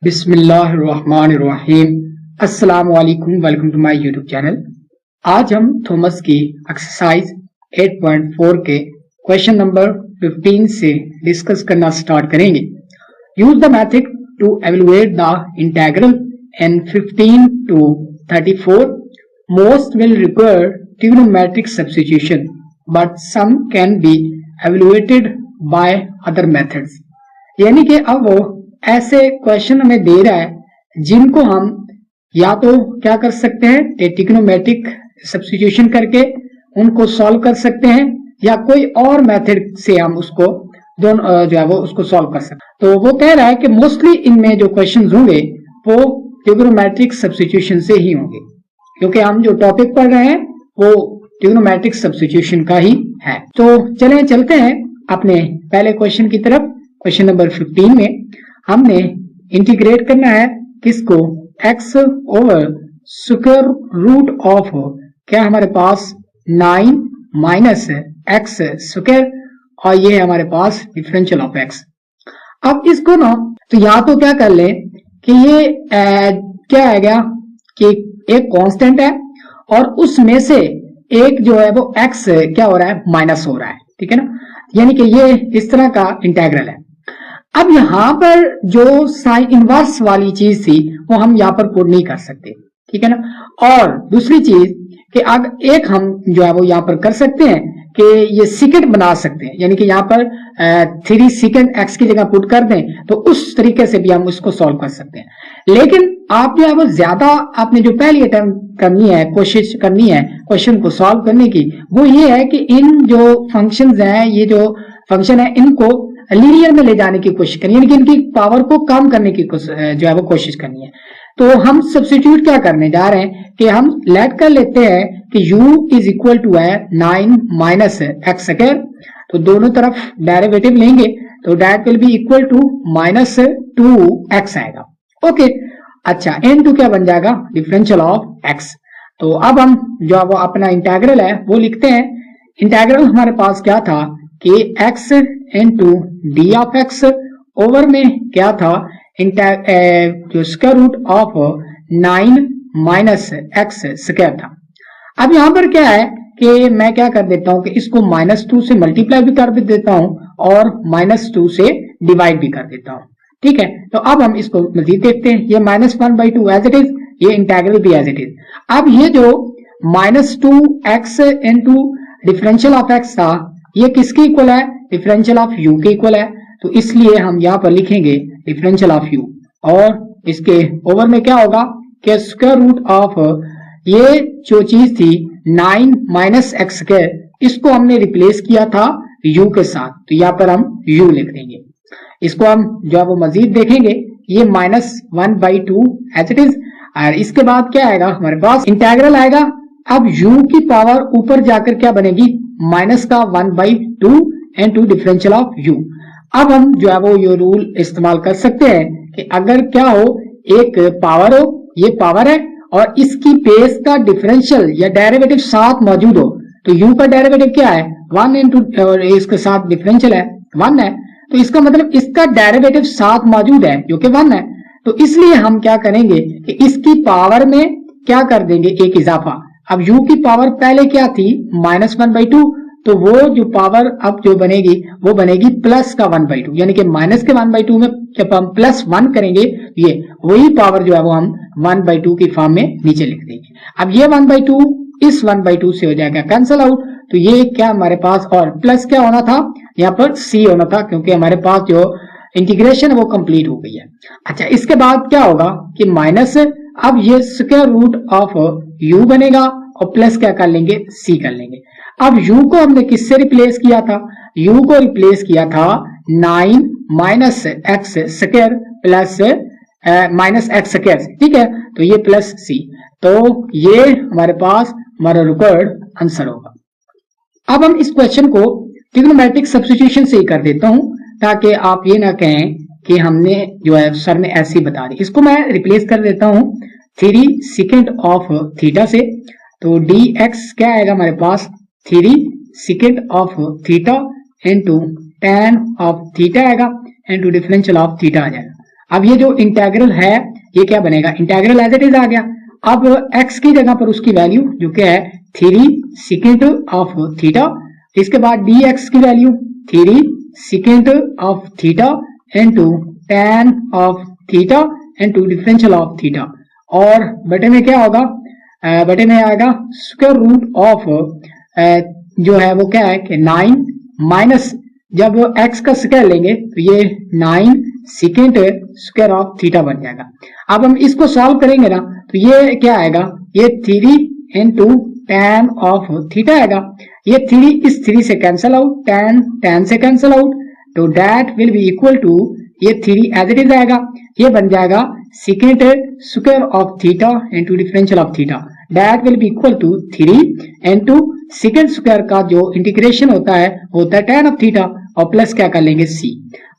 बिस्मिल्लाहिर्रहमानिर्रहीम। अस्सलाम वालेकुम, welcome to my YouTube channel. आज हम थॉमस की एक्सरसाइज 8.4 के क्वेश्चन नंबर 15 से डिस्कस करना स्टार्ट करेंगे। Use the method to evaluate the integral in 15 to 34। Most will require trigonometric substitution but some can be evaluated by other methods. यानी कि अब वो ऐसे क्वेश्चन हमें दे रहा है जिनको हम या तो क्या कर सकते हैं, ट्रिग्नोमेट्रिक सब्स्टिट्यूशन करके उनको सॉल्व कर सकते हैं, या कोई और मेथड से हम उसको दोनों जो है वो उसको सॉल्व कर सकते हैं। तो वो कह रहा है कि मोस्टली इनमें जो क्वेश्चन होंगे वो ट्रिग्नोमेट्रिक सब्स्टिट्यूशन से ही होंगे, क्योंकि हम जो टॉपिक पढ़ रहे हैं वो ट्रिग्नोमेट्रिक सब्स्टिट्यूशन का ही है। तो चलते हैं अपने पहले क्वेश्चन की तरफ। क्वेश्चन नंबर 15 में हमने इंटीग्रेट करना है किसको, x over square root of क्या हमारे पास 9 माइनस एक्स स्क्वायर, और ये है हमारे पास डिफरेंशियल ऑफ x। अब इसको ना तो या तो क्या कर ले कि ये क्या आएगा कि एक कांस्टेंट है और उसमें से एक जो है वो x क्या हो रहा है, माइनस हो रहा है, ठीक है ना। यानी कि ये इस तरह का इंटीग्रल है। अब यहां पर जो साइन इनवर्स वाली चीज थी वो हम यहां पर पुट नहीं कर सकते, ठीक है ना। और दूसरी चीज कि अगर एक हम जो है वो यहां पर कर सकते हैं कि ये सीकेंट बना सकते हैं, यानी कि यहां पर 3 सीकेंट एक्स की जगह पुट कर दें तो उस तरीके से भी हम उसको सॉल्व कर सकते हैं। लेकिन आप जो है वो ज्यादा आपने जो पहली अटेम्प्ट करनी है, कोशिश करनी है क्वेश्चन को सॉल्व करने की, वो ये है कि इन जो फंक्शंस हैं, ये जो फंक्शन है, इनको लीनियर में ले जाने की कोशिश करनी है, यानी कि इनकी पावर को कम करने की जो है वो कोशिश करनी है। तो हम सब्स्टिट्यूट क्या करने जा रहे हैं कि हम लेट कर लेते हैं कि u इज इक्वल टू है 9 माइनस एक्स स्क्वायर। तो दोनों तरफ डेरिवेटिव लेंगे तो that will be equal to minus 2x आएगा। ओके, अच्छा इनटू क्या बन जाएगा, डिफरेंशियल ऑफ x। तो अब हम जो वो अपना इंटीग्रल है वो लिखते हैं। इंटीग्रल हमारे पास क्या था कि x into D of X over में क्या था, जो square root of 9 minus X square था। अब यहां पर क्या है कि मैं क्या कर देता हूं कि इसको -2 से मल्टीप्लाई भी कर देता हूं और -2 से डिवाइड भी कर देता हूं, ठीक है। तो अब हम इसको मजीद देखते हैं। ये -1/2 एज इट इज, ये इंटीग्रल भी एज इट इज। अब ये जो -2x into differential of x था, ये किसके इक्वल है, डिफरेंशियल ऑफ u के इक्वल है। तो इसलिए हम यहां पर लिखेंगे डिफरेंशियल ऑफ u, और इसके ओवर में क्या होगा कि स्क्वायर रूट ऑफ ये जो चीज थी 9 माइनस एक्स स्क्वायर, इसको हमने रिप्लेस किया था u के साथ, तो यहां पर हम u लिख देंगे। इसको हम जो है वो मजीद देखेंगे, ये -1/2 एज इट इज। और इसके बाद क्या आएगा, हमारे पास इंटीग्रल आएगा। अब u की पावर ऊपर जाकर क्या बनेगी, माइनस का 1/2 इंटू डिफरेंशियल ऑफ u। अब हम जो है वो ये रूल इस्तेमाल कर सकते हैं कि अगर क्या हो, एक पावर हो, ये पावर है और इसकी बेस का डिफरेंशियल या डेरिवेटिव साथ मौजूद हो, तो u का डेरिवेटिव क्या है 1 इंटू, और इसके साथ डिफरेंशियल है 1 है, तो इसका मतलब इसका डेरिवेटिव साथ मौजूद है जो कि 1 है। तो इसलिए हम क्या करेंगे कि इसकी पावर में क्या कर देंगे, एक इजाफा। अब u की पावर पहले क्या थी, -1/2, तो वो जो पावर अब जो बनेगी वो बनेगी प्लस का 1/2, यानी कि माइनस के 1/2 में जब हम +1 करेंगे, ये वही पावर जो है वो हम 1/2 की फॉर्म में नीचे लिख देंगे। अब ये 1/2 इस 1/2 से हो जाएगा कैंसिल आउट, तो ये क्या हमारे पास, और प्लस क्या होना था, यहाँ पर c होना था, क्योंकि हमारे पास जो इंटीग्रेशन है वो कंप्लीट हो गई है। अच्छा, इसके बाद क्या होगा कि माइनस, अब ये स्क्वायर रूट ऑफ u बनेगा और प्लस क्या कर लेंगे, c कर लेंगे। अब u को हमने किससे रिप्लेस किया था, u को रिप्लेस किया था 9 minus X square plus minus X square, ठीक है। तो ये प्लस c, तो ये हमारे पास हमारा रिक्वायर्ड आंसर होगा। अब हम इस क्वेश्चन को ट्रिग्नोमेट्रिक सब्स्टिट्यूशन से ही कर देता हूं, ताकि आप ये ना कहें कि हमने जो है सर ने ऐसी बता दी। इसको मैं रिप्लेस कर देता हूं 3 सीकेंट ऑफ थीटा से, तो dx क्या आएगा हमारे पास, 3 secant of theta into tan of theta आएगा इंटू डिफरेंशियल ऑफ थीटा आ जाएगा। अब ये जो इंटेग्रल है ये क्या बनेगा, इंटेग्रल एज इट इज आ गया। अब x की जगह पर उसकी वैल्यू जो क्या है 3 सेकेंड ऑफ थीटा, इसके बाद dx की value 3 second of theta into tan of theta into differential of theta, और बटे में क्या होगा, बटे में आएगा स्क्वायर रूट ऑफ जो है वो क्या है कि 9 माइनस, जब x का स्क्वायर लेंगे तो ये 9 सेकेंड स्क्वायर ऑफ थीटा बन जाएगा। अब हम इसको सॉल्व करेंगे ना तो ये क्या आएगा, ये 3 इंटू tan ऑफ थीटा आएगा, ये 3 इस 3 से कैंसिल आउट, tan से कैंसिल आउट, तो that will be equal to ये 3 एज इट इज आएगा, ये बन जाएगा second square of theta into differential of theta, that will be equal to 3 into second square का जो इंटीग्रेशन होता है tan ऑफ थीटा, और प्लस क्या कर लेंगे c।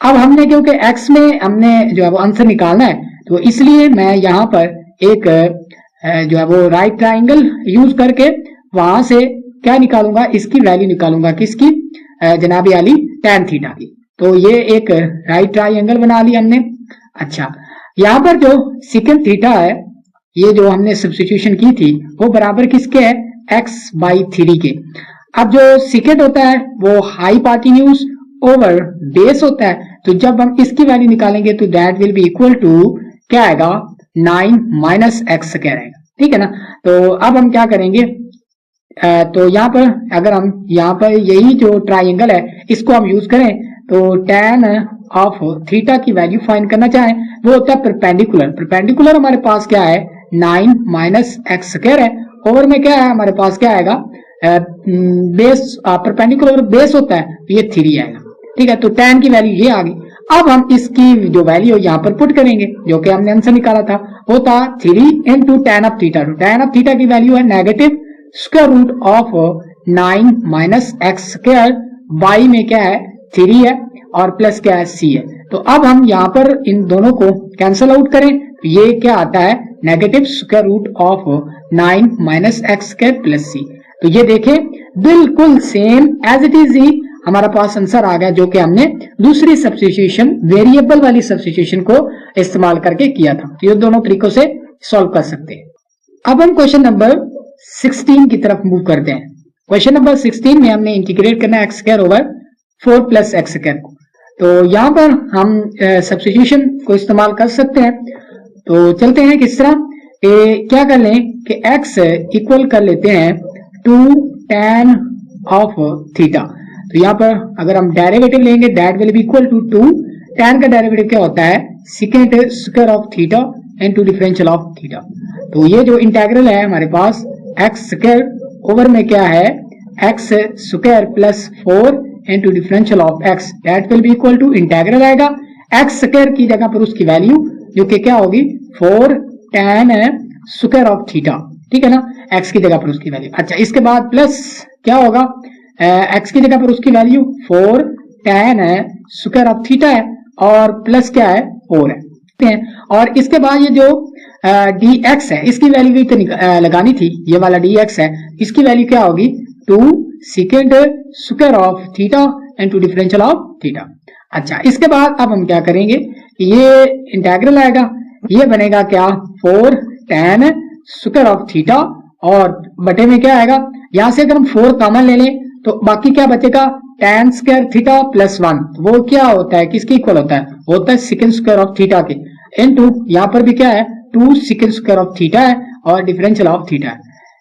अब हमने क्योंकि x में हमने जो है वो आंसर निकालना है, तो इसलिए मैं यहाँ पर एक जो है वो राइट ट्राइंगल यूज करके वहां से क्या निकालूंगा, इसकी वैल्यू निकालूंगा, किसकी, जनाबी आली tan थीटा की। तो ये एक राइट ट्राइंगल बना लिया हमने। अच्छा, यहाँ पर जो सेकेंड थीटा है, ये जो हमने सब्स्टिट्यूशन की थी वो बराबर किसके है, x/3 के। अब जो सेकेंड होता है वो हाइपोटेन्यूज ओवर बेस होता है, तो जब हम इसकी वैल्यू निकालेंगे तो that will be equal to क्या आएगा, 9 माइनस एक्स स्क्वायर आएगा, ठीक है ना। तो अब हम क्या करेंगे, तो यहाँ पर अगर हम यहाँ पर यही जो ट्राइंगल है इसको हम यूज करें तो tan ऑफ थीटा की वैल्यू फाइंड करना चाहें, वो होता है परपेंडिकुलर। परपेंडिकुलर हमारे पास क्या है, 9 माइनस एक्स स्क्वायर है, ओवर में क्या है हमारे पास क्या आएगा, बेस, परपेंडिकुलर बेस होता है तो ये 3 आएगा, ठीक है। तो tan की वैल्यू ये आ गई। अब हम इसकी जो वैल्यू यहाँ पर पुट करेंगे, जो कि हमने आंसर निकाला था, वो था 3 इंटू tan ऑफ थीटा। तो tan ऑफ थीटा की वैल्यू है negative square root of 9 minus X square, by में क्या है 3 है और प्लस क्या है c है। तो अब हम यहाँ पर इन दोनों को कैंसिल आउट करें तो ये क्या आता है, negative square root of 9 minus X square plus c। तो ये देखें बिल्कुल सेम एज इट इज ही हमारा पास आंसर आ गया, जो कि हमने दूसरी सब्स्टिट्यूशन, वेरिएबल वाली सब्स्टिट्यूशन को इस्तेमाल करके किया था। तो ये दोनों तरीकों से सॉल्व कर सकते हैं। अब हम क्वेश्चन नंबर 16 की तरफ मूव करते हैं। क्वेश्चन नंबर 16 में हमने इंटीग्रेट करना है X square over 4 plus X square को। तो यहाँ पर हम सब्स्टिट्यूशन को इस्तेमाल कर सकते हैं। तो चलते हैं किस तरह, क्या कर लें कि x इक्वल कर लेते हैं 2 tan ऑफ थीटा। तो यहाँ पर अगर हम डेरिवेटिव लेंगे that will be equal to 2 tan का डेरिवेटिव क्या होता है, second square of theta into differential of theta. तो ये जो इंटीग्रल है हमारे पास एक्स स्क्वायर ओवर में क्या है, X square plus 4 into differential of X, that will be equal to integral आएगा एक्स स्क्वायर की जगह पर उसकी वैल्यू जो कि क्या होगी 4 tan स्क्वायर ऑफ थीटा, ठीक है ना, एक्स की जगह पर उसकी वैल्यू। अच्छा, इसके बाद प्लस क्या होगा, एक्स की जगह पर उसकी value 4 tan square of theta है और प्लस क्या है 4 है। और इसके बाद ये जो dx है इसकी वैल्यू भी तो लगानी थी, ये वाला dx है, इसकी वैल्यू क्या होगी 2 second square of theta into differential of theta. अच्छा, इसके बाद अब हम क्या करेंगे, ये इंटीग्रल आएगा, ये बनेगा क्या 4 tan स्क्वायर ऑफ थीटा और बटे में क्या आएगा, यहां से अगर हम 4 कॉमन ले लें तो बाकी क्या बचेगा tan स्क्वायर थीटा प्लस 1, वो क्या होता है, किसके इक्वल होता है, होता है सेकेंड स्क्वायर ऑफ थीटा के, इनटू यहाँ पर भी क्या है 2 सेकेंड स्क्वायर ऑफ थीटा है और डिफरेंशियल ऑफ थीटा है।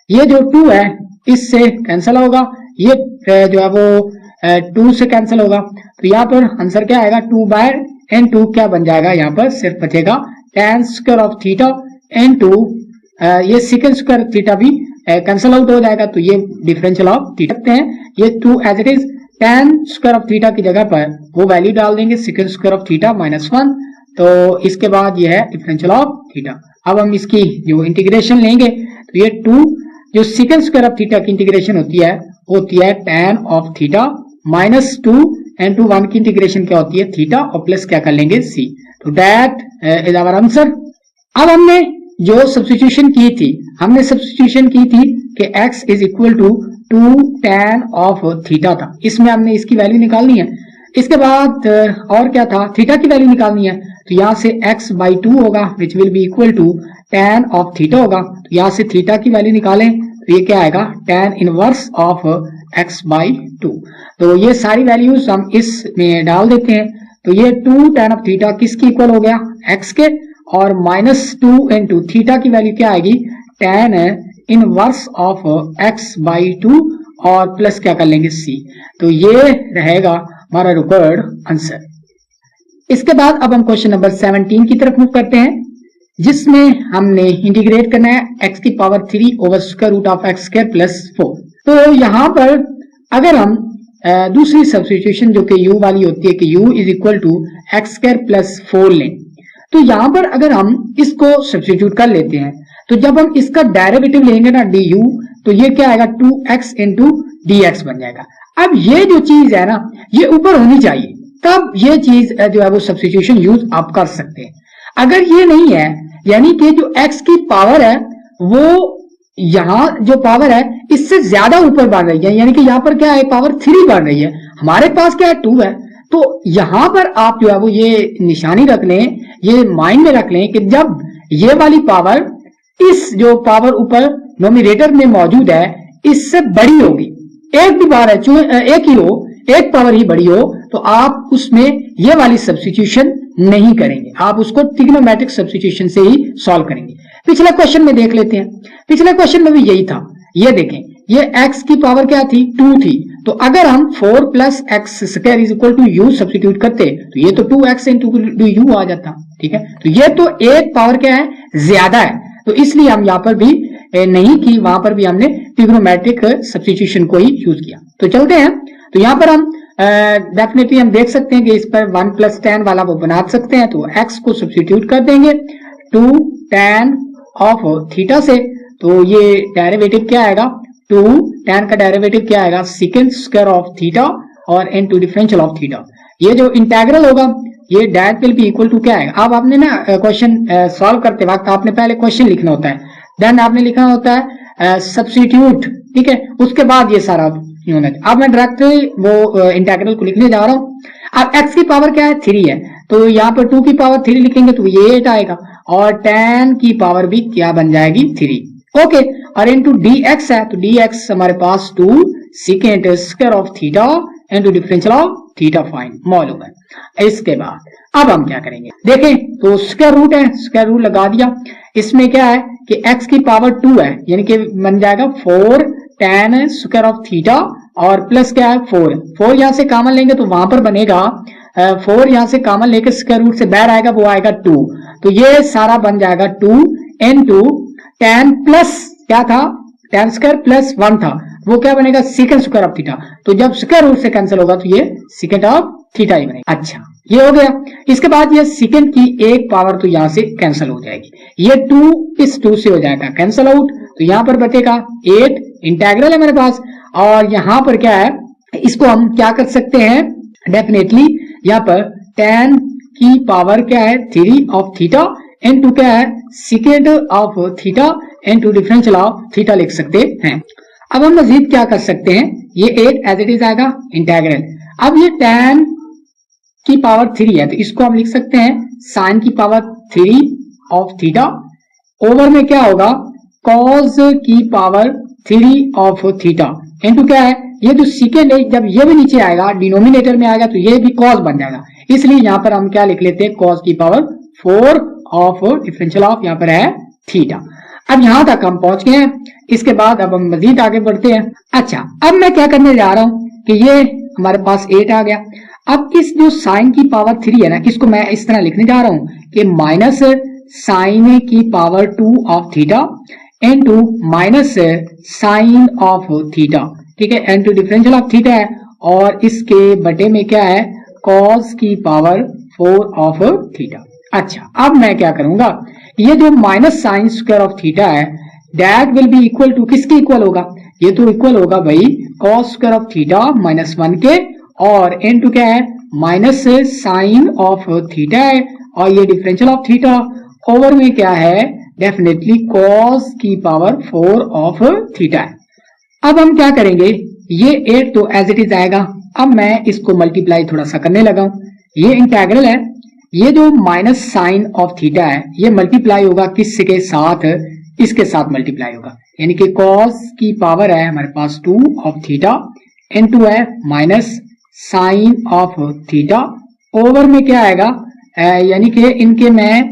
ये जो 2 है इससे कैंसिल होगा, ये जो है वो 2 से कैंसिल होगा, तो यहाँ पर आंसर क्या आएगा 2/n2 क्या बन जाएगा, यहाँ पर सिर्फ बचेगा tan square of theta into ये सेकेंड स्क्वायर थीटा भी कैंसिल आउट हो जाएगा, तो ये डिफरेंशियल ऑफ थीटा हैं, ये 2 as it is tan square of theta की जगह पर वो वैल्यू डाल देंगे सेकेंड स्क्वायर ऑफ थीटा -1, तो इसके बाद ये है डिफरेंशियल ऑफ थीटा। अब हम इसकी जो इंटीग्रेशन लेंगे तो ये 2 जो सेकेंड स्क्वायर ऑफ थीटा की इंटीग्रेशन होती है tan ऑफ थीटा -2 एंड 1 की इंटीग्रेशन क्या होती है थीटा और प्लस क्या कर लेंगे c, तो दैट इज आवर आंसर। अब हमने जो सब्स्टिट्यूशन की थी, हमने सब्स्टिट्यूशन की थी कि x is equal to 2 tan of theta था, इसमें हमने इसकी वैल्यू निकालनी है। इसके बाद और क्या था, थीटा की वैल्यू निकालनी है, तो यहाँ से x बाई 2 होगा which will be equal to tan of theta होगा। तो यहाँ से थीटा की वैल्यू निकालें तो ये क्या आएगा tan inverse of x by 2। तो ये सारी वैल्यूज हम इसमें डाल देते हैं। तो ये 2 tan ऑफ थीटा किसकी इक्वल हो गया x के, और -2 इंटू थीटा की वैल्यू क्या आएगी tan inverse of x by 2 और प्लस क्या कर लेंगे c। तो ये रहेगा हमारा रिक्वायर्ड आंसर। इसके बाद अब हम क्वेश्चन नंबर 17 की तरफ मूव करते हैं, जिसमें हमने इंटीग्रेट करना है x की power 3 over square root of x square plus 4। तो यहाँ पर अगर हम दूसरी सब्स्टिट्यूशन जो कि u वाली होती है कि u is equal to X square plus 4 लें, तो यहाँ पर अगर हम इसको सब्स्टिट्यूट कर लेते हैं तो जब हम इसका डेरिवेटिव लेंगे ना du, तो ये क्या आएगा 2x इंटू dx बन जाएगा। अब ये जो चीज है ना ये ऊपर होनी चाहिए, तब ये चीज जो है वो सब्स्टिट्यूशन यूज आप कर सकते हैं। अगर ये नहीं है, यानी कि जो x की पावर है वो यहाँ जो पावर है इससे ज्यादा ऊपर बढ़ रही है, यानी कि यहाँ पर क्या है पावर 3 बढ़ रही है, हमारे पास क्या है 2 है, तो यहाँ पर आप जो है वो ये निशानी रख लें, ये माइंड में रख लें कि जब ये वाली पावर इस जो पावर ऊपर नोमिनेटर में मौजूद है इससे बड़ी होगी, एक भी बार है एक ही हो, एक पावर ही बड़ी हो, तो आप उसमें ये वाली सब्स्टिट्यूशन नहीं करेंगे, आप उसको ट्रिग्नोमेट्रिक सब्स्टिट्यूशन से ही सॉल्व करेंगे। पिछले क्वेश्चन में देख लेते हैं, पिछले क्वेश्चन में भी यही था। ये देखें ये x की पावर क्या थी 2 थी, तो अगर हम 4 plus X square is equal to U substitute करते तो ये तो 2x इंटू यू आ जाता। ठीक है, तो ये तो एक पावर क्या है ज्यादा है, तो इसलिए हम यहाँ पर भी नहीं की, वहां पर भी हमने ट्रिग्नोमेट्रिक सब्स्टिट्यूशन को ही यूज किया। तो चलते हैं, तो यहाँ पर हम डेफिनेटली हम देख सकते हैं कि इस पर 1 प्लस tan वाला वो बना सकते हैं, तो x को सब्स्टिट्यूट कर देंगे 2 tan ऑफ थीटा से, तो ये डेरिवेटिव क्या आएगा 2 tan का डेरिवेटिव क्या आएगा सेकंड स्क्वायर ऑफ थीटा और इनटू डिफरेंशियल ऑफ थीटा। ये जो इंटीग्रल होगा ये that will be equal to क्या आएगा। अब आपने ना क्वेश्चन सॉल्व करते वक्त आपने पहले क्वेश्चन लिखना होता है, देन आपने लिखना होता है सब्स्टिट्यूट, ठीक है, उसके बाद ये सारा होना चाहिए। अब मैं डायरेक्टली वो इंटीग्रल को लिखने जा रहा हूँ। अब x की पावर क्या है 3 है, तो यहाँ पर 2 की पावर 3 लिखेंगे तो ये 8 आएगा, और tan की पावर भी क्या बन जाएगी 3। ओके, और इनटू dx है, तो dx हमारे पास 2 second square of theta into differential of theta fine मालूम है। इसके बाद अब हम क्या करेंगे, देखें तो स्क्वायर रूट है, स्क्वायर रूट लगा दिया। इसमें क्या है कि x की पावर 2 है, यानी कि बन जाएगा 4 tan स्क्वायर ऑफ थीटा और प्लस क्या है 4 यहां से कॉमन लेंगे तो वहां पर बनेगा 4 यहां से कॉमन लेके स्क्वायर रूट से बाहर आएगा, वो आएगा 2, तो ये सारा बन जाएगा 2 इनटू tan प्लस क्या था tan स्क्वायर प्लस 1 था, वो क्या बनेगा सेकंड स्क्वायर ऑफ थीटा। तो जब स्क्वायर रूट से कैंसिल होगा तो ये सेकंड ऑफ थीटा ही बनेगा। अच्छा, ये हो गया। इसके बाद ये सेकंड की एक पावर तो यहां से कैंसिल हो जाएगी, ये 2 इस 2 से हो जाएगा कैंसिल आउट, तो यहां पर बचेगा 8 इंटीग्रल है मेरे पास, और यहां पर क्या है इसको हम क्या कर सकते हैं डेफिनेटली यहाँ पर tan की पावर क्या है 3 ऑफ थीटा इनटू क्या है second of theta into differential of theta लिख सकते हैं। अब हम मजीद क्या कर सकते हैं, ये 8 एज इट इज आएगा इंटीग्रल। अब ये tan की पावर 3 है, तो इसको हम लिख सकते हैं साइन की पावर 3 ऑफ थीटा ओवर में क्या होगा कॉस की पावर 3 ऑफ थीटा इनटू क्या है ये जो सेकेंड है, जब ये भी नीचे आएगा डिनोमिनेटर में आएगा तो ये भी कॉस बन जाएगा, इसलिए यहाँ पर हम क्या लिख लेते हैं कॉस की पावर 4 ऑफ डिफरेंशियल ऑफ यहाँ पर है थीटा। अब यहां तक हम पहुंच गए हैं, इसके बाद अब हम मजीद आगे बढ़ते हैं। अच्छा, अब मैं क्या करने जा रहा हूं कि ये हमारे पास 8 आ गया। अब इस जो साइन की पावर 3 है ना, इसको मैं इस तरह लिखने जा रहा हूं कि माइनस साइन की power 2 of theta into minus sine of theta, ठीक है, इनटू डिफरेंशियल ऑफ थीटा है, और इसके बटे में क्या है कॉस की पावर 4 ऑफ थीटा। अच्छा, अब मैं क्या करूंगा, ये जो minus sine square of theta है that will be equal to किसके इक्वल होगा, ये तो इक्वल होगा भाई कॉस स्क्वायर ऑफ थीटा -1 के, और इनटू क्या है माइनस साइन ऑफ थीटा है, और ये डिफरेंशियल ऑफ थीटा ओवर में क्या है डेफिनेटली कॉस की पावर 4 ऑफ थीटा है। अब हम क्या करेंगे, ये 8 तो एज इट इज आएगा। अब मैं इसको मल्टीप्लाई थोड़ा सा करने लगा हूं, ये इंटीग्रल है, ये जो माइनस साइन ऑफ थीटा है ये मल्टीप्लाई होगा किसके साथ, इसके साथ मल्टीप्लाई होगा, यानी कि कॉस की पावर है हमारे पास 2 ऑफ थीटा इनटू है minus sine of theta, over में क्या आएगा, यानी कि इनके मैं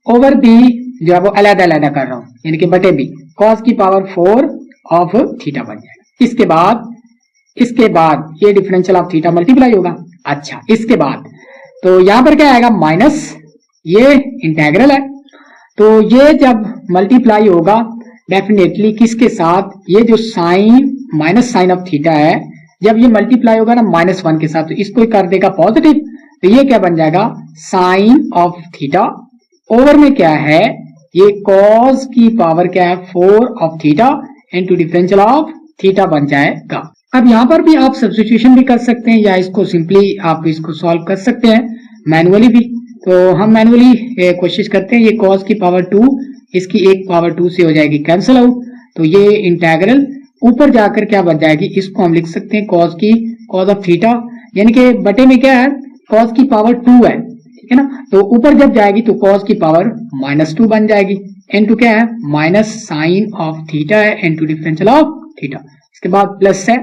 ओवर भी जो है वो अलग अलग कर रहा हूं, यानी कि बटे भी कॉस की पावर 4 ऑफ थीटा बन जाएगा। इसके बाद ये डिफरेंशियल ऑफ थीटा मल्टीप्लाई होगा। अच्छा, इसके बाद तो यहां पर क्या आएगा, माइनस, ये इंटेग्रल है, तो ये जब मल्टीप्लाई होगा डेफिनेटली किसके साथ, ये जो sine minus sine of theta है जब ये मल्टीप्लाई होगा ना -1 के साथ, तो इसको कर देगा पॉजिटिव, तो ये क्या बन जाएगा, साइन ऑफ थीटा, ओवर में क्या है, ये कॉस की पावर क्या है 4 of theta into differential of theta बन जाएगा। अब यहाँ पर भी आप सब्स्टिट्यूशन भी कर सकते हैं या इसको सिंपली आप इसको सॉल्व कर सकते हैं मैनुअली भी। तो हम मैनुअली कोशिश करते हैं, ये cos की पावर 2 इसकी एक पावर 2 से हो जाएगी कैंसिल आउट, तो ये इंटेग्रल ऊपर जाकर क्या बन जाएगी, इसको हम लिख सकते हैं cos ऑफ थीटा, यानी कि बटे में क्या है cos की पावर 2 है, ठीक है ना, तो ऊपर जब जाएगी तो cos की पावर -2 बन जाएगी, इनटू क्या है माइनस साइन ऑफ थीटा है इनटू डिफरेंशियल ऑफ थीटा, इसके बाद प्लस है।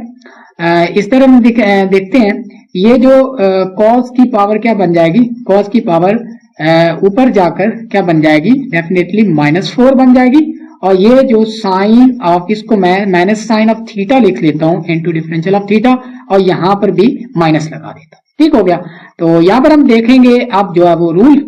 इस तरह हम देखते हैं ये जो cos की पावर क्या बन जाएगी, cos की पावर ऊपर जाकर क्या बन जाएगी, डेफिनेटली -4 बन जाएगी, और ये जो साइन ऑफ, इसको मैं माइनस साइन ऑफ थीटा लिख लेता हूं इनटू डिफरेंशियल ऑफ थीटा, और यहां पर भी माइनस लगा देता हूं, ठीक हो गया। तो यहां पर हम देखेंगे अब जो है वो रूल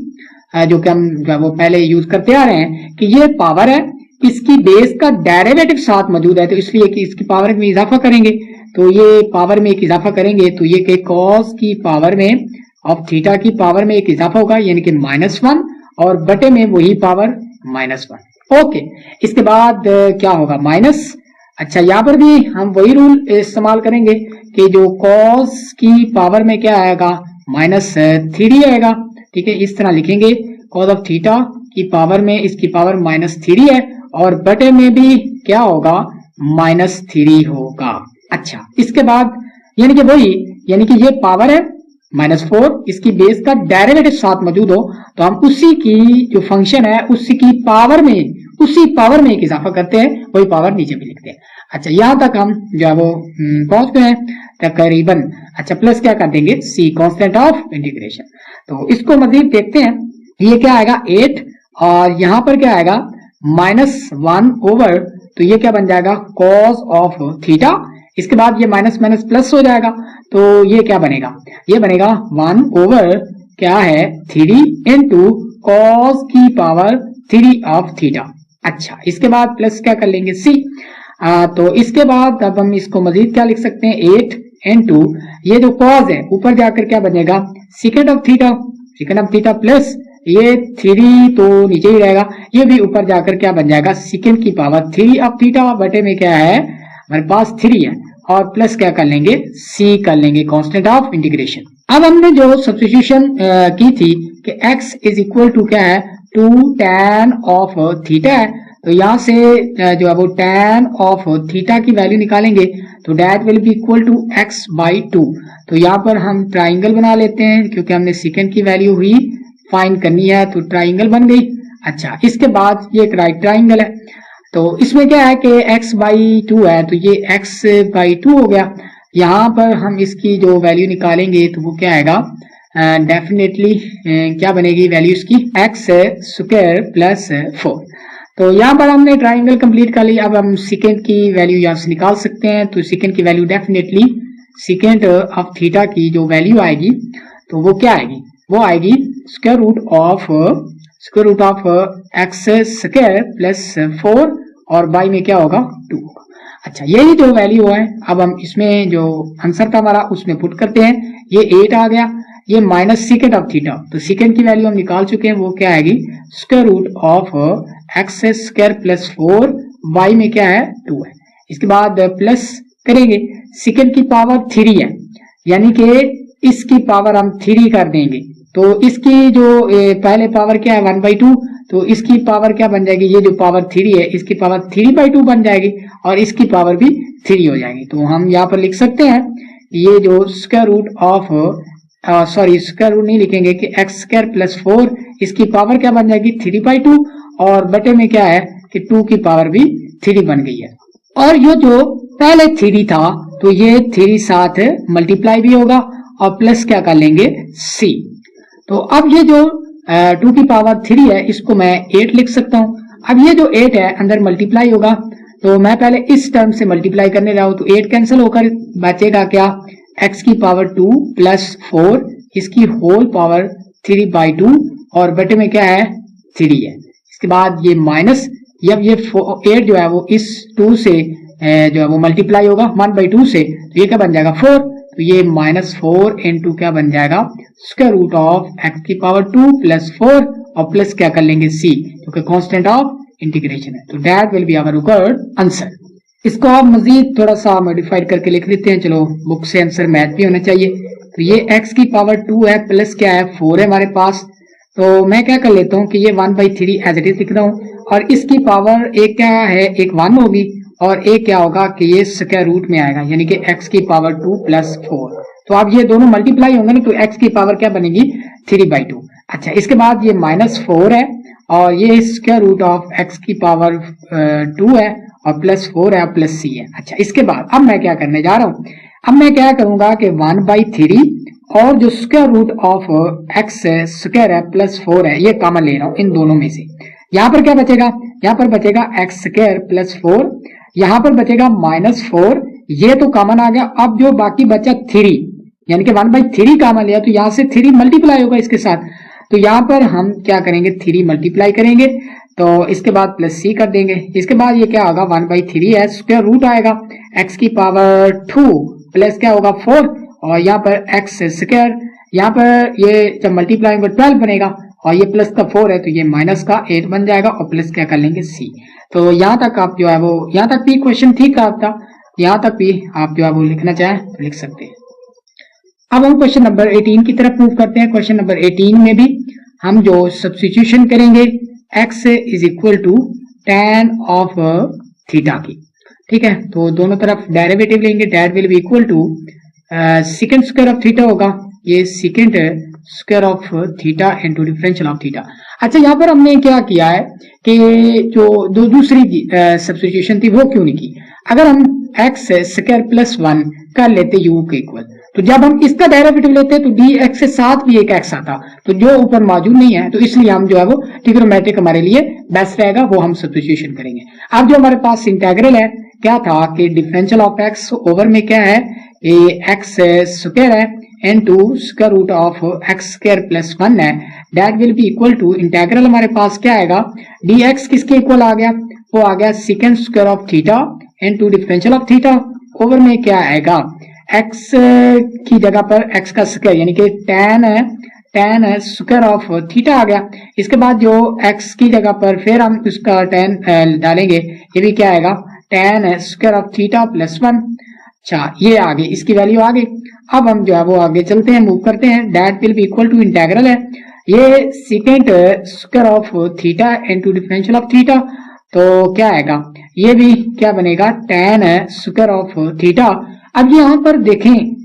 जो कि हम जो है वो पहले यूज करते आ रहे हैं कि ये पावर है, इसकी बेस का डेरिवेटिव साथ मौजूद है, तो इसलिए कि इसकी पावर में इजाफा करेंगे, तो ये पावर में एक इजाफा करेंगे तो ये कि cos की पावर में ऑफ थीटा की पावर में एक इजाफा होगा, यानी कि -1, और बटे में वही पावर -1। ओके, इसके बाद क्या होगा, माइनस। अच्छा, यहाँ पर भी हम वही रूल इस्तेमाल करेंगे कि जो cos की पावर में क्या आएगा, -3 आएगा, ठीक है, इस तरह लिखेंगे cos ऑफ थीटा की पावर में इसकी पावर -3 है, और बटे में भी क्या होगा, -3 होगा। अच्छा, इसके बाद यानी कि वही, यानी कि ये पावर है -4, इसकी बेस का डेरिवेटिव साथ मौजूद हो, तो हम उसी की जो फंक्शन है उसी पावर में एक इजाफा करते हैं, वही पावर नीचे भी लिखते हैं। अच्छा, यहां तक हम जो है वो पहुंच गए हैं तकरीबन। अच्छा, प्लस क्या कर देंगे, c कांस्टेंट ऑफ इंटीग्रेशन, तो इसको मजीद देखते हैं, ये क्या आएगा 8, और यहां पर क्या आएगा -1 ओवर, तो ये क्या बन जाएगा cos ऑफ थीटा, इसके बाद ये माइनस माइनस प्लस हो जाएगा, तो ये क्या बनेगा, ये बनेगा 1 ओवर क्या है 3 इंटू cos की पावर 3 ऑफ थीटा। अच्छा, इसके बाद प्लस क्या कर लेंगे c, तो इसके बाद अब हम इसको मजीद क्या लिख सकते हैं, 8 इंटू ये जो cos है ऊपर जाकर क्या बनेगा सेकेंड ऑफ थीटा प्लस ये 3 तो नीचे ही रहेगा, ये भी ऊपर जाकर क्या बन जाएगा सेकेंड की पावर 3 ऑफ थीटा, बटे में क्या है हमारे पास 3 है, और प्लस क्या कर लेंगे c कर लेंगे कांस्टेंट ऑफ इंटीग्रेशन। अब हमने जो सब्स्टिट्यूशन की थी कि x इज इक्वल टू क्या है 2 tan ऑफ थीटा है, तो यहाँ से जो है वो tan ऑफ थीटा की वैल्यू निकालेंगे, तो that will be equal to x by 2, तो यहाँ पर हम ट्राइंगल बना लेते हैं क्योंकि हमने सेकेंड की वैल्यू हुई फाइंड करनी है, तो ट्राइंगल बन गई। अच्छा, इसके बाद ये एक राइट ट्राइंगल है, तो इसमें क्या है कि x बाई 2 है, तो ये x बाई 2 हो गया, यहाँ पर हम इसकी जो वैल्यू निकालेंगे तो वो क्या आएगा, डेफिनेटली क्या बनेगी वैल्यू इसकी x स्क्वायर प्लस 4, तो यहाँ पर हमने ट्राइंगल कंप्लीट कर लिया। अब हम सेकेंड की वैल्यू यहाँ से निकाल सकते हैं, तो सेकेंड की value definitely second of theta की जो वैल्यू आएगी तो वो क्या आएगी, वो आएगी square root of x square plus 4, और बाई में क्या होगा 2। अच्छा, यही जो वैल्यू है अब हम इसमें जो आंसर था हमारा उसमें पुट करते हैं, ये 8 आ गया, ये माइनस सेकेंड ऑफ थीटा, तो सेकेंड की वैल्यू हम निकाल चुके हैं, वो क्या आएगी square root of x square plus 4, by में क्या है 2 है, इसके बाद प्लस करेंगे, सेकेंड की पावर 3 है, यानी कि इसकी पावर हम 3 कर देंगे, तो इसकी जो पहले पावर क्या है 1/2, तो इसकी पावर क्या बन जाएगी, ये जो पावर 3 है इसकी पावर 3/2 बन जाएगी, और इसकी पावर भी 3 हो जाएगी, तो हम यहाँ पर लिख सकते हैं ये जो square root of sorry square root नहीं लिखेंगे कि एक्स स्क्वायर प्लस 4 इसकी पावर क्या बन जाएगी 3/2 और बटे में क्या है कि 2 की पावर भी 3 बन गई है। और ये जो पहले 3 था तो ये 3 साथ मल्टीप्लाई भी होगा और प्लस क्या कर लेंगे c। तो अब ये जो 2 की पावर 3 है इसको मैं 8 लिख सकता हूं। अब ये जो 8 है अंदर मल्टीप्लाई होगा तो मैं पहले इस टर्म से मल्टीप्लाई करने जा रहा हूं तो 8 कैंसिल होकर बचेगा क्या x की पावर 2 प्लस 4 इसकी होल पावर 3/2 और बटे में क्या है 3 है। इसके बाद ये माइनस जब ये 8 जो है वो इस 2 से जो है वो मल्टीप्लाई होगा 1/2 से तो ये क्या बन जाएगा 4। तो ये -4 इंटू क्या बन जाएगा स्क्वायर रूट ऑफ x की पावर 2 प्लस 4 और प्लस क्या कर लेंगे c क्योंकि कांस्टेंट ऑफ इंटीग्रेशन है। तो that will be our required answer. इसको आप मजीद थोड़ा सा मॉडिफाइड करके लिख लेते हैं। चलो बुक से आंसर मैथ भी होना चाहिए। तो ये x की पावर 2 है प्लस क्या है 4 है हमारे पास। तो मैं क्या कर लेता हूँ कि ये 1/3 एज इट इज लिख रहा हूँ और इसकी पावर एक क्या है एक 1 होगी और एक क्या होगा कि ये स्क्वायर रूट में आएगा यानी कि x की पावर 2 प्लस 4। तो अब ये दोनों मल्टीप्लाई होंगे ना तो x की पावर क्या बनेगी 3/2। अच्छा इसके बाद ये -4 है और ये स्क्वायर रूट ऑफ x की पावर 2 है और प्लस 4 है प्लस c है। अच्छा इसके बाद अब मैं क्या करने जा रहा हूँ अब मैं क्या करूंगा कि 1/3 और जो square root of x square है प्लस 4 है ये कॉमन ले रहा हूँ इन दोनों में से। यहाँ पर क्या बचेगा यहाँ पर बचेगा x स्क्वायर प्लस 4 यहाँ पर बचेगा -4 ये तो कॉमन आ गया। अब जो बाकी बचा 3 यानी कि 1/3 कॉमन लिया तो यहाँ से 3 मल्टीप्लाई होगा इसके साथ। तो यहाँ पर हम क्या करेंगे 3 मल्टीप्लाई करेंगे तो इसके बाद प्लस c कर देंगे। इसके बाद ये क्या होगा 1/3 है स्क्वायर रूट आएगा x की पावर 2 प्लस क्या होगा 4 और यहाँ पर x स्क्वायर यहाँ पर ये जब मल्टीप्लाई होगा 12 बनेगा और ये प्लस का 4 है तो ये माइनस का 8 बन जाएगा और प्लस क्या कर लेंगे c। तो यहाँ तक आप जो है वो यहाँ तक भी क्वेश्चन ठीक है आपका। यहाँ तक भी आप जो है वो लिखना चाहें तो लिख सकते हैं। अब हम क्वेश्चन नंबर 18 की तरफ मूव करते हैं। क्वेश्चन नंबर 18 में भी हम जो सब्स्टिट्यूशन करेंगे x is equal to tan of theta की। ठीक है तो दोनों तरफ डेरिवेटिव लेंगे that will be equal to second square of theta होगा ये second square of theta into differential of theta. अच्छा यहाँ पर हमने क्या किया है कि जो दूसरी सब्स्टिट्यूशन थी वो क्यों नहीं की। अगर हम x स्क्वायर प्लस 1 कर लेते u के इक्वल तो जब हम इसका डेरिवेटिव लेते तो dx के साथ भी एक x आता तो जो ऊपर मौजूद नहीं है तो इसलिए हम जो है वो ट्रिग्नोमेट्रिक हमारे लिए बेस्ट रहेगा वो हम सब्स्टिट्यूशन करेंगे। अब जो हमारे पास इंटीग्रल है क्या था कि डिफरेंशियल ऑफ x ओवर में क्या है ये x स्क्वायर है into square root of x square plus 1 है that will be equal to integral हमारे पास क्या आएगा dx किसके इक्वल आ गया वो आ गया second square of theta into differential of theta over में क्या आएगा x की जगह पर x का स्क्वायर यानी कि tan स्क्वायर ऑफ थीटा आ गया। इसके बाद जो x की जगह पर फिर हम उसका tan डालेंगे ये भी क्या आएगा tan square of theta plus 1। अच्छा ये आ गई इसकी वैल्यू आ गई। अब हम जो है वो आगे चलते हैं मूव करते हैं that will be equal to integral है ये second square of theta into differential of theta तो क्या आएगा ये भी क्या बनेगा tan स्क्वायर ऑफ थीटा। अब यहाँ पर देखें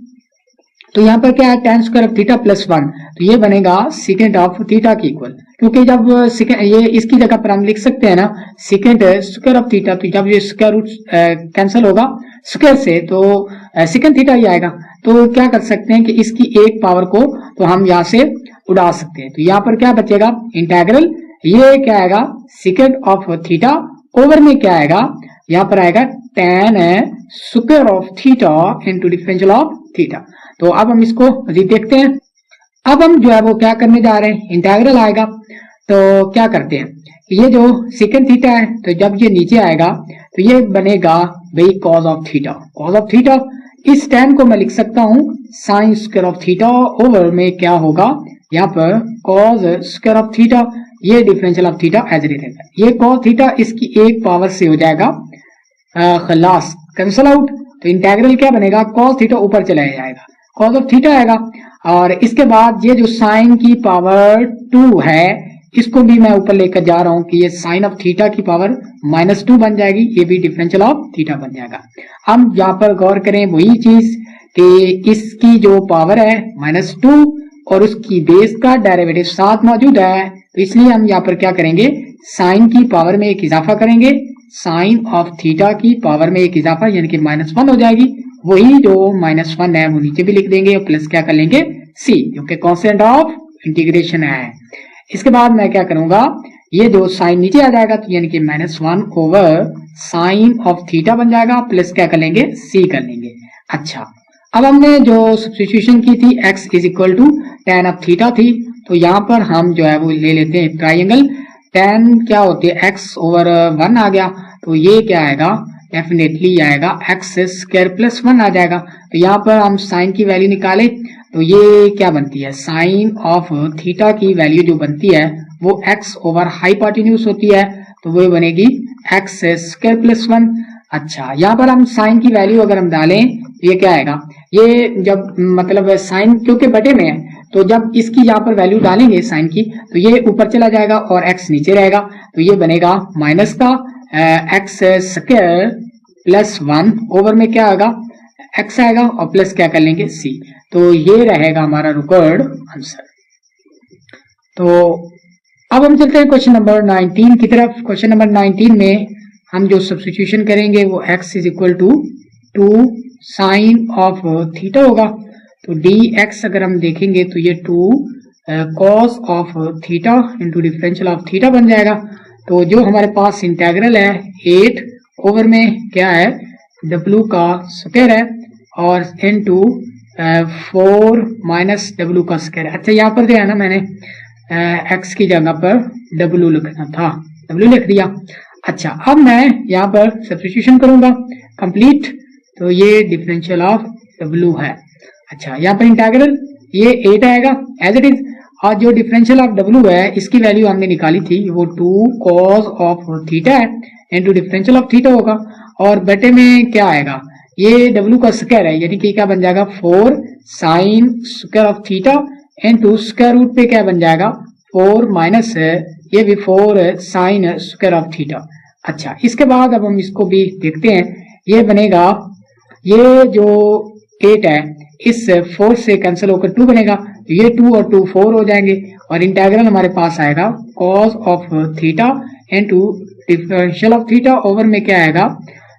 तो यहाँ पर क्या है tan square of theta plus 1 तो ये बनेगा सेकंड ऑफ थीटा के इक्वल क्योंकि जब ये इसकी जगह पर हम लिख सकते हैं ना सेकंड स्क्वायर ऑफ थीटा तो जब ये स्क्वायर रूट कैंसिल होगा स्क्वायर से तो सेकंड थीटा ही आएगा। तो क्या कर सकते हैं कि इसकी एक पावर को तो हम यहाँ से उड़ा सकते हैं। तो यहाँ पर क्या बचेगा इंटीग्रल ये क्या आएगा सेकंड ऑफ थीटा ओवर में क्या आएगा यहाँ पर आएगा tan square of theta into differential of theta. तो अब हम इसको मजीद देखते हैं। अब हम जो है वो क्या करने जा रहे हैं इंटीग्रल आएगा तो क्या करते हैं ये जो सेकंड थीटा है तो जब ये नीचे आएगा तो ये बनेगा भाई cos of theta. cos of theta इस tan को मैं लिख सकता हूँ sin square of theta over में क्या होगा यहाँ पर cos स्क्वायर ऑफ थीटा ये differential of theta as it is ये cos थीटा इसकी एक पावर से हो जाएगा खलास कैंसल आउट। तो इंटीग्रल क्या बनेगा cos थीटा ऊपर चला जाएगा cos ऑफ थीटा आएगा और इसके बाद ये जो साइन की पावर 2 है इसको भी मैं ऊपर लेकर जा रहा हूं कि ये साइन ऑफ थीटा की पावर -2 बन जाएगी ये भी डिफरेंशियल ऑफ थीटा बन जाएगा। हम यहाँ पर गौर करें वही चीज कि इसकी जो पावर है -2 और उसकी बेस का डेरिवेटिव साथ मौजूद है, तो इसलिए हम यहाँ पर क्या करेंगे, साइन की पावर में एक इजाफा करेंगे, साइन ऑफ थीटा की पावर में एक इजाफा यानी कि -1 हो जाएगी, वही जो -1 है वो नीचे भी लिख देंगे और प्लस क्या कर लेंगे c, जो कि कांस्टेंट ऑफ इंटीग्रेशन है। इसके बाद मैं क्या करूंगा, ये जो साइन नीचे आ जाएगा तो यानी कि -1 ओवर साइन ऑफ थीटा बन जाएगा, प्लस क्या कर लेंगे c कर लेंगे। अच्छा, अब हमने जो सब्स्टिट्यूशन की थी x is equal to tan of theta थी, तो यहाँ पर हम जो है वो ले लेते हैं ट्राइंगल, tan क्या होती है x ओवर 1 आ गया, तो ये क्या आएगा, डेफिनेटली आएगा x स्क्वायर प्लस 1 आ जाएगा। तो यहाँ पर हम साइन की वैल्यू निकाले तो ये क्या बनती है, साइन ऑफ थीटा की वैल्यू जो बनती है वो x ओवर हाइपोटेन्यूज होती है, तो वो बनेगी x स्क्वायर प्लस 1। अच्छा, यहाँ पर हम साइन की वैल्यू अगर हम डालें ये क्या आएगा, ये जब मतलब साइन क्योंकि बटे में है तो जब इसकी यहाँ पर वैल्यू डालेंगे साइन की तो ये ऊपर चला जाएगा और x नीचे रहेगा, तो ये बनेगा माइनस का x स्क्वायर प्लस 1 ओवर में क्या आएगा x आएगा और प्लस क्या कर लेंगे c, तो ये रहेगा हमारा रिक्वायर्ड आंसर। तो अब हम चलते हैं क्वेश्चन नंबर 19 की तरफ। क्वेश्चन नंबर 19 में हम जो सब्स्टिट्यूशन करेंगे वो x is equal to 2 sine of theta होगा, तो dx अगर हम देखेंगे तो ये 2 cos of theta into differential of theta बन जाएगा। तो जो हमारे पास इंटेग्रल है 8 ओवर में क्या है w का स्क्वायर है और इनटू 4 माइनस w का स्क्वायर है। अच्छा, यहाँ पर जो है ना मैंने x की जगह पर w लिखना था, w लिख दिया। अच्छा, अब मैं यहाँ पर सब्स्टिट्यूशन करूंगा कंप्लीट, तो ये डिफरेंशियल ऑफ w है। अच्छा, यहाँ पर इंटीग्रल ये 8 आएगा एज इट इज, और जो डिफरेंशियल ऑफ w है इसकी वैल्यू हमने निकाली थी वो 2 cos ऑफ थीटा है इनटू डिफरेंशियल ऑफ थीटा होगा, और बटे में क्या आएगा, ये w का स्क्वायर है यानी कि क्या बन जाएगा 4 sine square of theta into square root पे क्या बन जाएगा 4 माइनस ये भी 4 साइन स्क्वायर ऑफ थीटा। अच्छा, इसके बाद अब हम इसको भी देखते हैं, ये बनेगा, ये जो 8 है इस 4 से कैंसिल होकर 2 बनेगा, तो ये 2 और 2 4 हो जाएंगे, और इंटीग्रल हमारे पास आएगा cos of theta into differential of theta over में क्या आएगा,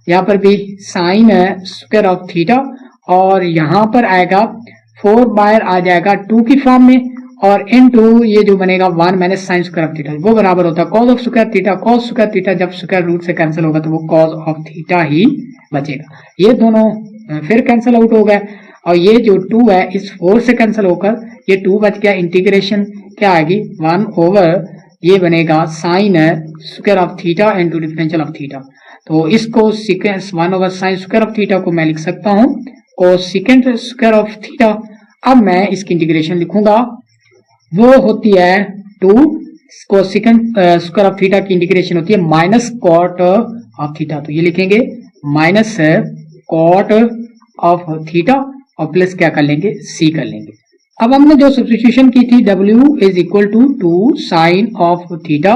यहाँ पर भी साइन स्क्वायर ऑफ थीटा, और यहाँ पर आएगा 4 बाहर आ जाएगा 2 की फॉर्म में, और इनटू ये जो बनेगा 1 minus sine square of theta, वो बराबर होता है cos of square theta. cos square theta जब स्क्वायर रूट से कैंसिल होगा तो वो cos ऑफ थीटा ही बचेगा। ये दोनों फिर कैंसिल आउट हो गए, और ये जो 2 है इस 4 से कैंसिल होकर ये 2 बच गया, इंटीग्रेशन क्या आएगी 1 ओवर ये बनेगा sign square of theta into differential of theta. तो इसको सीकेंस 1 over sign square of theta को मैं लिख सकता हूँ कोसेकेंट स्क्वायर ऑफ थीटा। अब मैं इसकी इंटीग्रेशन लिखूंगा, वो होती है 2 कोसेकेंट स्क्वायर ऑफ थीटा की इंटीग्रेशन होती है माइनस कॉट ऑफ थीटा, तो ये लिखेंगे माइनस कॉट ऑफ थीटा और प्लस क्या कर लेंगे c कर लेंगे। अब हमने जो सब्स्टिट्यूशन की थी w is equal to 2 sine of theta,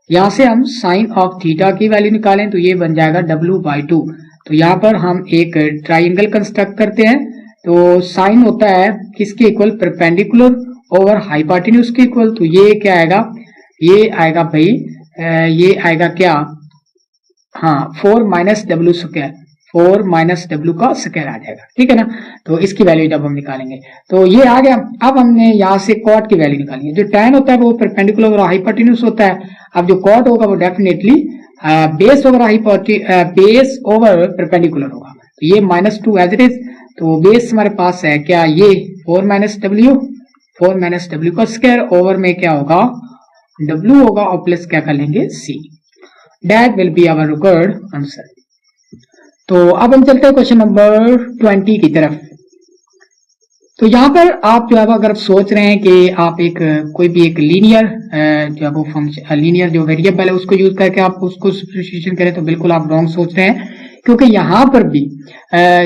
यहाँ से हम साइन ऑफ थीटा की वैल्यू निकालें तो ये बन जाएगा w/2। तो यहाँ पर हम एक ट्राइंगल कंस्ट्रक्ट करते हैं, तो साइन होता है किसके इक्वल, परपेंडिकुलर ओवर हाइपोटेन्यूज के इक्वल, तो ये क्या आएगा, ये आएगा भाई ये आएगा क्या, हाँ 4 minus w square, 4 minus w का स्क्वायर आ जाएगा, ठीक है ना। तो इसकी वैल्यू जब हम निकालेंगे तो ये आ गया। अब हमने यहाँ से कॉट की वैल्यू निकाली है, जो tan होता है वो परपेंडिकुलर ओवर हाइपोटेन्यूज होता है, अब जो कॉट होगा वो डेफिनेटली बेस ओवर परपेंडिकुलर होगा, तो ये -2 एज इट इज, तो बेस हमारे पास है क्या, ये 4 माइनस w का स्क्वायर ओवर में क्या होगा w होगा और प्लस क्या कर लेंगे c। That will be our required answer. तो अब हम चलते हैं क्वेश्चन नंबर 20 की तरफ। तो यहाँ पर आप जो है अगर सोच रहे हैं कि आप एक कोई भी एक लीनियर जो है वो फंक्शन, लीनियर जो वेरिएबल है उसको यूज करके आप उसको सब्स्टिट्यूशन करें, तो बिल्कुल आप रॉन्ग सोच रहे हैं, क्योंकि यहाँ पर भी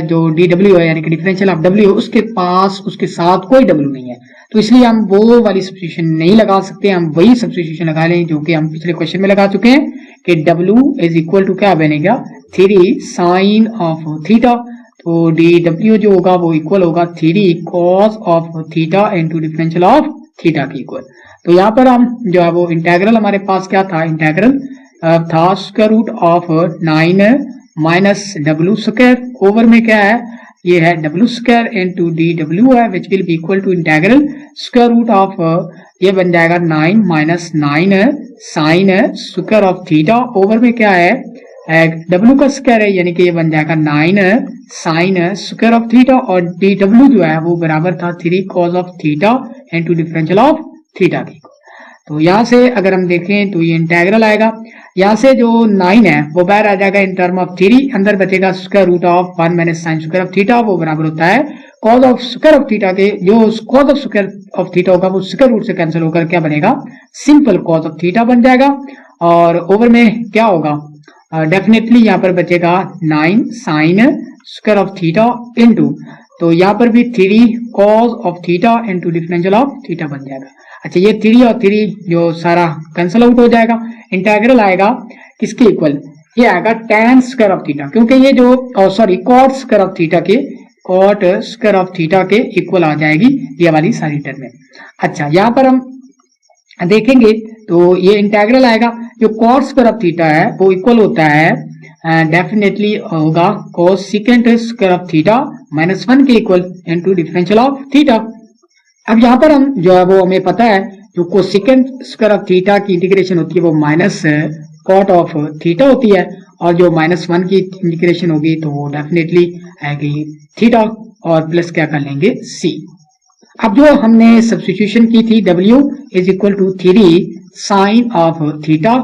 जो dw है यानी कि डिफरेंशियल ऑफ w है उसके पास उसके साथ कोई w नहीं है, तो इसलिए हम वो वाली सब्स्टिट्यूशन नहीं लगा सकते, हम वही सब्स्टिट्यूशन लगा लें जो कि हम पिछले क्वेश्चन में लगा चुके हैं कि w इज इक्वल टू क्या बनेगा 3 साइन ऑफ थीटा। तो डी डब्ल्यू जो होगा वो इक्वल होगा 3 cos of theta into differential of theta के इक्वल। तो यहाँ पर हम जो है वो इंटेग्रल हमारे पास क्या था, इंटेग्रल था square root of 9 minus W square over में क्या है, ये है W square into D W है which will be equal to integral square root of ये बन जाएगा 9 minus 9 sine square of theta over में क्या है डब्ल्यू का स्क्वायर है, यानी कि ये बन जाएगा 9 साइन स्क्वायर ऑफ थीटा और डी डब्ल्यू जो है वो बराबर था 3 cos of theta into differential of theta की। तो यहाँ से अगर हम देखें तो ये इंटेग्रल आएगा, यहाँ से जो 9 है वो बाहर आ जाएगा इन टर्म ऑफ 3, अंदर बचेगा square root of 1 minus sine square of theta, वो बराबर होता है cos of square of theta के, जो cos of square of theta होगा वो स्क्वायर रूट से कैंसिल होकर क्या बनेगा, सिंपल cos ऑफ थीटा बन जाएगा। और ओवर में क्या होगा, डेफिनेटली यहाँ पर बचेगा 9 sine square of theta into, तो यहाँ पर भी 3 cos of theta into differential of theta बन जाएगा। अच्छा ये 3 और 3 जो सारा कैंसिल आउट हो जाएगा, इंटेग्रल आएगा किसके इक्वल, ये आएगा tan स्क्वायर ऑफ थीटा, क्योंकि ये जो cot स्क्वायर ऑफ थीटा के cot स्क्वायर ऑफ थीटा के इक्वल आ जाएगी ये वाली सारी टर्म। अच्छा यहाँ पर हम देखेंगे तो ये इंटेग्रल आएगा, जो cot स्क्वायर ऑफ थीटा है वो इक्वल होता है डेफिनेटली होगा cosecant square of theta minus 1 के equal into differential of theta. अब यहाँ पर हम जो है वो हमें पता है जो कोसेकेंट स्क्वायर ऑफ थीटा की इंटीग्रेशन होती है वो माइनस कॉट ऑफ थीटा होती है, और जो -1 की इंटीग्रेशन होगी तो वो डेफिनेटली आएगी थीटा और प्लस क्या कर लेंगे c। अब जो हमने सब्स्टिट्यूशन की थी w is equal to 3 sine of theta,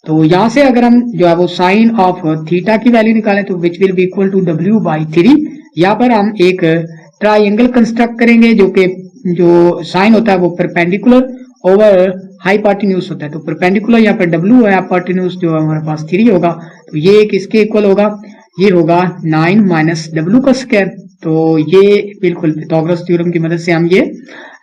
तो यहाँ से अगर हम जो है वो साइन ऑफ थीटा की वैल्यू निकालें तो which will be equal to w by 3। यहाँ पर हम एक ट्राइंगल कंस्ट्रक्ट करेंगे जो कि जो साइन होता है वो परपेंडिकुलर ओवर हाइपोटेन्यूज होता है, तो परपेंडिकुलर यहाँ पर w है, हाइपोटेन्यूज जो हमारे पास 3 होगा, तो ये किसके इक्वल होगा, ये होगा 9 माइनस डब्ल्यू का स्क्वायर। तो ये बिल्कुल पिथागोरस थ्योरम की मदद से हम ये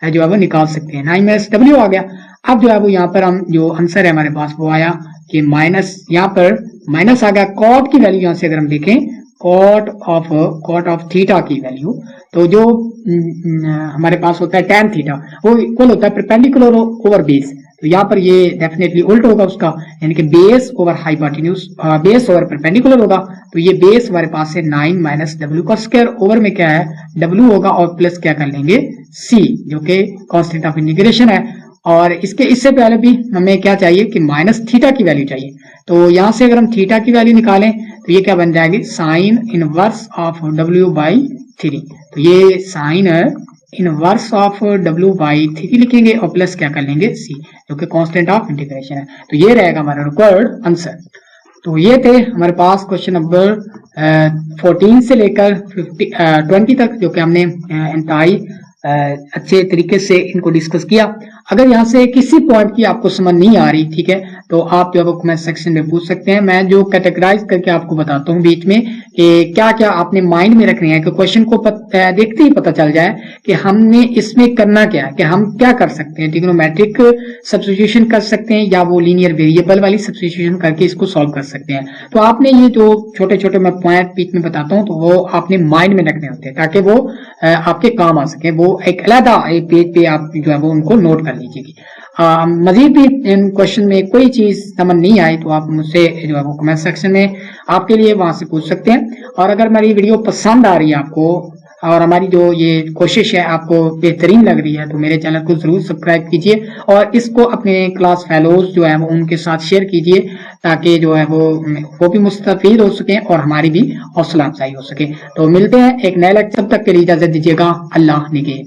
जो है वो निकाल सकते हैं, 9 माइनस डब्ल्यू आ गया। अब जो है वो यहाँ पर हम जो आंसर है हमारे पास वो आया कि माइनस, यहाँ पर माइनस आ गया, कॉट की वैल्यू यहाँ से अगर हम देखें कॉट ऑफ थीटा की वैल्यू, तो जो हमारे पास होता है tan थीटा वो इक्वल होता है परपेंडिकुलर ओवर बेस, तो यहाँ पर ये डेफिनेटली उल्ट होगा उसका, यानी कि base over hypotenuse, base over perpendicular होगा, तो ये बेस हमारे पास है 9 माइनस डब्ल्यू का स्क्वायर ओवर में क्या है w होगा और प्लस क्या कर लेंगे c जो कि कांस्टेंट ऑफ इंटीग्रेशन है। और इससे पहले भी हमें क्या चाहिए कि माइनस थीटा की वैल्यू चाहिए, तो यहाँ से अगर हम थीटा की वैल्यू निकालें तो ये क्या बन जाएगी sine inverse of w by 3, तो ये sine inverse of w by 3 लिखेंगे और प्लस क्या कर लेंगे c जो कि कांस्टेंट ऑफ इंटीग्रेशन है, तो ये रहेगा हमारा रिक्वायर्ड आंसर। तो ये थे हमारे पास क्वेश्चन नंबर 14 से लेकर 20 तक जो कि हमने इंतहाई अच्छे तरीके से इनको डिस्कस किया। अगर यहाँ से किसी पॉइंट की आपको समझ नहीं आ रही, ठीक है, तो आप जो है वो कमेंट सेक्शन में पूछ सकते हैं, मैं जो कैटेगराइज करके आपको बताता हूँ बीच में कि क्या क्या आपने माइंड में रखने हैं कि क्वेश्चन को देखते ही पता चल जाए कि हमने इसमें करना क्या है, कि हम क्या कर सकते हैं, ट्रिग्नोमेट्रिक सब्स्टिट्यूशन कर सकते हैं या वो लीनियर वेरिएबल वाली सब्स्टिट्यूशन करके इसको सॉल्व कर सकते हैं। तो आपने ये जो छोटे छोटे मैं पॉइंट बीच में बताता हूँ तो वो आपने माइंड में रखने होते हैं ताकि वो आपके काम आ सके, वो एक अलग पेज पे आप जो है वो उनको नोट कर लीजिएगी। मजीद भी इन क्वेश्चन में कोई चीज समझ नहीं आई तो आप मुझसे जो है वो कमेंट सेक्शन में आपके लिए वहां से पूछ सकते हैं। और अगर हमारी वीडियो पसंद आ रही है आपको और हमारी जो ये कोशिश है आपको बेहतरीन लग रही है तो मेरे चैनल को जरूर सब्सक्राइब कीजिए और इसको अपने क्लास फेलोज जो है वो उनके साथ शेयर कीजिए ताकि जो है वो भी मुस्तफीद हो सके और हमारी भी हौसला अफजाई हो सके। तो मिलते हैं एक नए लेक्चर, तब तक के लिए इजाजत दीजिएगा। अल्लाह निगहबान।